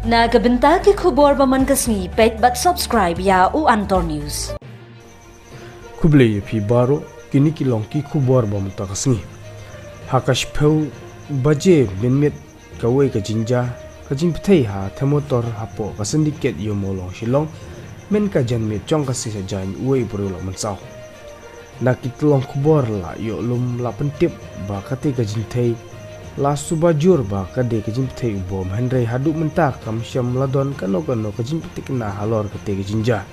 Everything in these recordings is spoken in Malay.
Nagabenta ki khubor baman kasni pet but subscribe ya u Antor News. Kuble pi baro kini kilong ki khubor bam ta kasni. Hakash pheu baje minmit kawai ka jinja ka jingtip ha thermotor hapo ka syndicate yomolong shilong men ka janmit chong ka sisa jan uai bro la mansau. Nakitlong khubor la yo lum la pentip ba kate ka jingtip la subajur ba kade ke jingtip bom Henry Haduh mentak kam syam ladon kano ke jingtip na halor kate ke jinja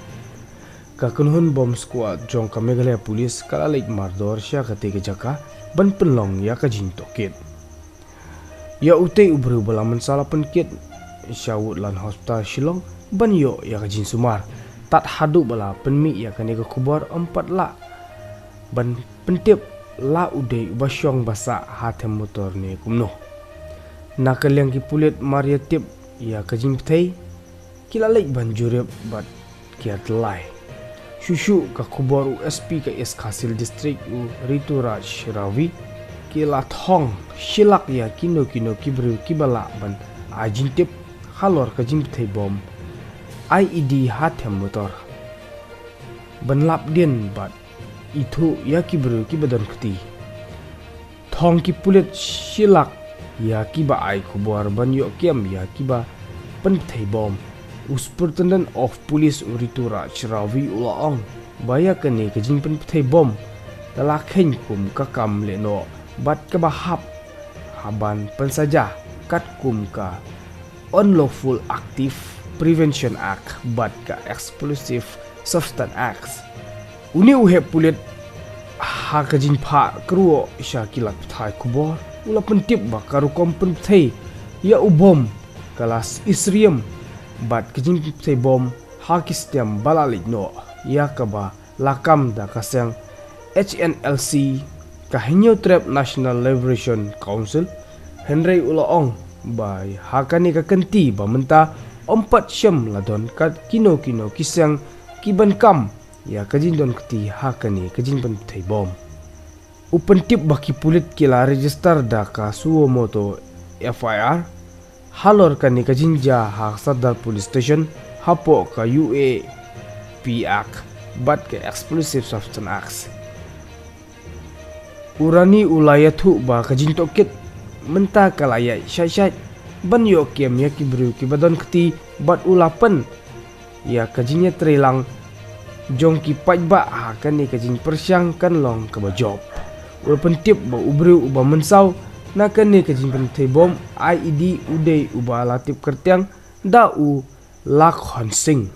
ka kunhun bom squad jong ka Meghalaya police kala lek mardor sya kate ke jaka ban penlong ya ka jingtokit ya utai ubru bala mensala penkit syawut lan hospital Shillong ban yo ya ka jin sumar tat Haduh bala penmi ya kane ke kubar 4 la ban pentip la udai basyong basa hatem motor ni kumno nakaliang ki pulit Maria tip ya ka jingtip kila lek banjurep bat kiat lai shushu ka kubar USP ka es Khasil district u Ritu Raj Ravi kila thong shilak ya kino kibru kibala ban jingtip halor ka jingtip bom IED hatem motor ban lap din bat itu ya kibru kibadan keti thong ki pulit shilak ya kiba ai kubar ban yo kiam ya kiba pynbthei bom Superintendent of Police Ritu Raj Ravi ulaong baya kene ke jing pynbthei bom talakhen kum ka kam leno bat ka bahap haban pensaja kat kum ka Unlawful Active Prevention Act bat ka Explosive Substance Acts uni uhe pulit ha ka jin pha kruo sha kilak thai kubor ula pentip ba karu kom pynbthei ya ubom kalas isriam bat ka jin pynbthei bom ha ki stem balalik no ya ka ba lakam da kasang HNLC ka Hinyo Trap National Liberation Council Henry ulaong bai ha kani ka kenti ba menta 4 syam ladon kat kino kisang kiban kam ya kajin don keti hakani kajin pynbthei bom upentip baki pulit kila register da ka suo moto FIR halor kani kajin ja ha Sadar police station hapo ka UAP Act bat ke Explosive Substance Acts urani ulayathu ba kajin tokit menta kalaya syai ban yo kem ya kibru kibadon keti bat ulapan ya kajinya trelang jongki pajba akan ni kajing persyang kan long ke bajob walaupun tip ba ubru uba mensau nakan ni kajing pynbthei bom IED udai uba latip kertiang da u lak honsing